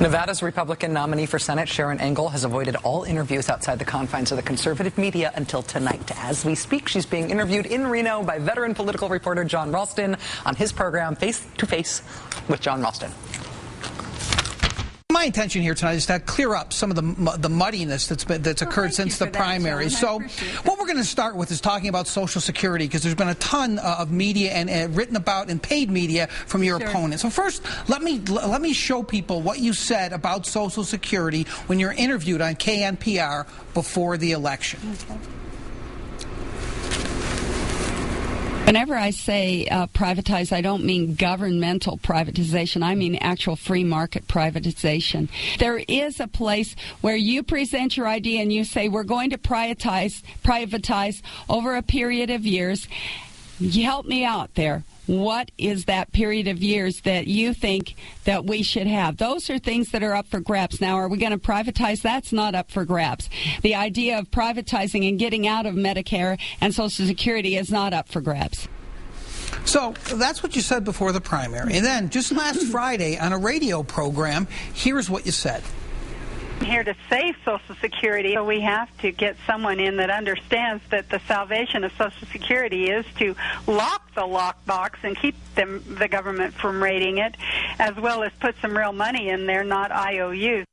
Nevada's Republican nominee for Senate, Sharron Angle, has avoided all interviews outside the confines of the conservative media until tonight. As we speak, she's being interviewed in Reno by veteran political reporter Jon Ralston on his program Face to Face with Jon Ralston. My intention here tonight is to clear up some of the muddiness that's occurred since the primary. So what we're going to start with is talking about Social Security, because there's been a ton of media and written about and paid media from your opponent. So first, let me show people what you said about Social Security when you're interviewed on KNPR before the election. Whenever I say privatize, I don't mean governmental privatization. I mean actual free market privatization. There is a place where you present your idea and you say, we're going to privatize over a period of years. Help me out there. What is that period of years that you think that we should have? Those are things that are up for grabs. Now, are we going to privatize? That's not up for grabs. The idea of privatizing and getting out of Medicare and Social Security is not up for grabs. So that's what you said before the primary. And then just last Friday on a radio program, here's what you said. Here to save Social Security, so we have to get someone in that understands that the salvation of Social Security is to lock the lockbox and keep the government from raiding it, as well as put some real money in there, not IOUs.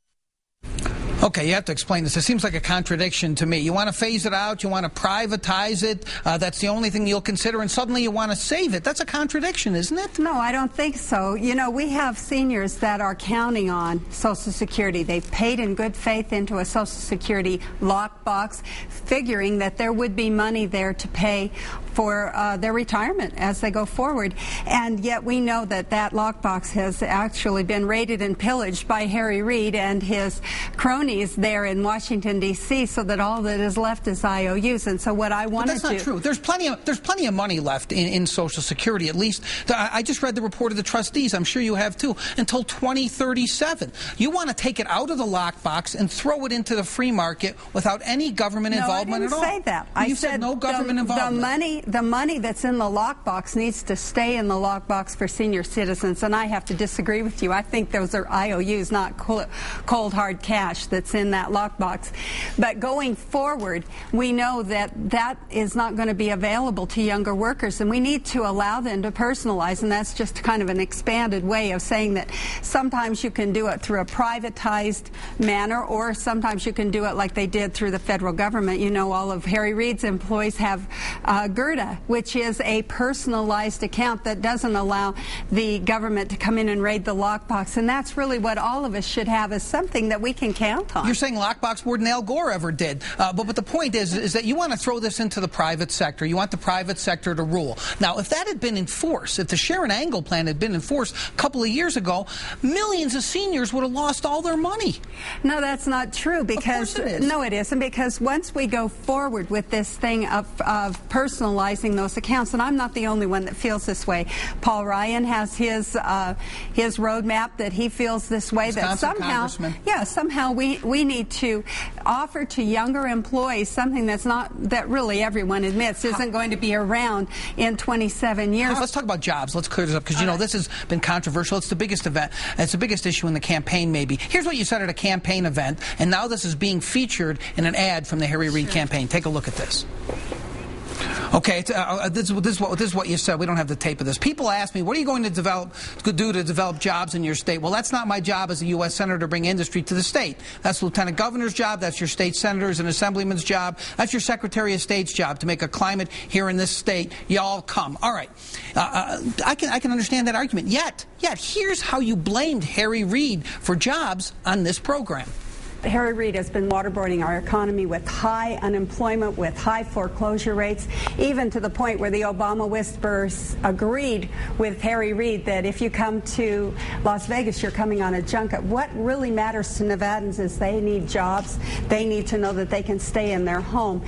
Okay, you have to explain this. It seems like a contradiction to me. You want to phase it out, you want to privatize it, that's the only thing you'll consider, and suddenly you want to save it. That's a contradiction, isn't it? No, I don't think so. You know, we have seniors that are counting on Social Security. They've paid in good faith into a Social Security lockbox, figuring that there would be money there to pay for their retirement as they go forward. And yet we know that that lockbox has actually been raided and pillaged by Harry Reid and his cronies there in Washington, D.C., so that all that is left is IOUs. And so what I want to do... That's not true. There's plenty of money left in Social Security, at least. I just read the report of the trustees. I'm sure you have, too. Until 2037. You want to take it out of the lockbox and throw it into the free market without any government involvement at all. No, I didn't say that. You said no government involvement. The money that's in the lockbox needs to stay in the lockbox for senior citizens, and I have to disagree with you. I think those are IOUs, not cold hard cash that's in that lockbox. But going forward, we know that that is not going to be available to younger workers, and we need to allow them to personalize, and that's just kind of an expanded way of saying that sometimes you can do it through a privatized manner, or sometimes you can do it like they did through the federal government. You know, all of Harry Reid's employees have GERDA, which is a personalized account that doesn't allow the government to come in and raid the lockbox, and that's really what all of us should have, is something that we can count on. You're saying lockbox more than Al Gore ever did, but the point is that you want to throw this into the private sector. You want the private sector to rule. Now, if that had been in force, if the Sharron Angle plan had been in force a couple of years ago, millions of seniors would have lost all their money. No, that's not true, because of course it is. No, it isn't, because once we go forward with this thing of personalizing those accounts, and I'm not the only one that feels this way. Paul Ryan has his roadmap that he feels this way. Wisconsin that somehow we need to offer to younger employees something that really everyone admits isn't going to be around in 27 years. Let's talk about jobs. Let's clear this up, because you know this has been controversial. It's the biggest event. It's the biggest issue in the campaign, maybe. Here's what you said at a campaign event, and now this is being featured in an ad from the Harry Reid campaign. Take a look at this. Okay, this is what you said. We don't have the tape of this. People ask me, what are you going to do to develop jobs in your state? Well, that's not my job as a U.S. Senator to bring industry to the state. That's the Lieutenant Governor's job. That's your state senator's and assemblyman's job. That's your Secretary of State's job, to make a climate here in this state. Y'all come. All right. I can understand that argument. Yet, here's how you blamed Harry Reid for jobs on this program. Harry Reid has been waterboarding our economy with high unemployment, with high foreclosure rates, even to the point where the Obama whisperers agreed with Harry Reid that if you come to Las Vegas, you're coming on a junket. What really matters to Nevadans is they need jobs. They need to know that they can stay in their home.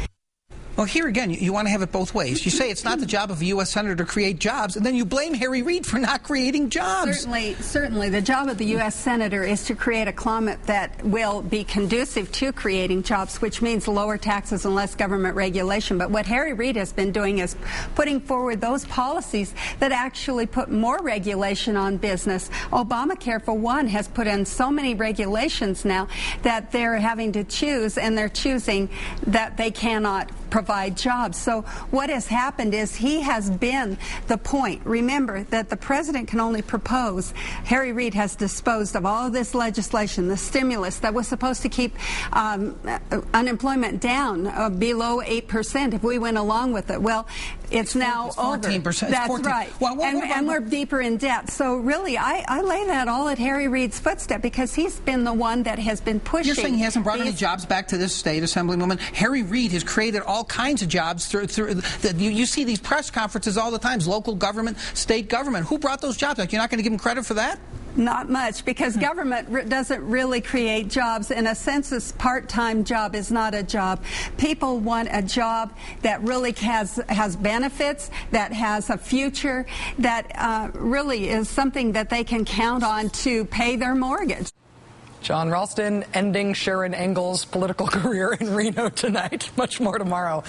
Well, here again, you want to have it both ways. You say it's not the job of a U.S. Senator to create jobs, and then you blame Harry Reid for not creating jobs. Certainly. The job of the U.S. Senator is to create a climate that will be conducive to creating jobs, which means lower taxes and less government regulation. But what Harry Reid has been doing is putting forward those policies that actually put more regulation on business. Obamacare, for one, has put in so many regulations now that they're having to choose, and they're choosing that they cannot provide jobs. So what has happened is he has been the point. Remember that the president can only propose. Harry Reid has disposed of all of this legislation, the stimulus that was supposed to keep unemployment down below 8% if we went along with it. Well, it's now over. 14%. That's 14. right. Well, and we're deeper in debt. So really, I lay that all at Harry Reid's footstep because he's been the one that has been pushing. You're saying he hasn't brought any jobs back to this state, Assemblywoman? Harry Reid has created all kinds of jobs through you see these press conferences all the time, local government, state government. Who brought those jobs back? You're not going to give him credit for that? Not much, because government doesn't really create jobs. In a sense, a part-time job is not a job. People want a job that really has benefits, that has a future, that really is something that they can count on to pay their mortgage. Jon Ralston ending Sharon Engel's political career in Reno tonight. Much more tomorrow.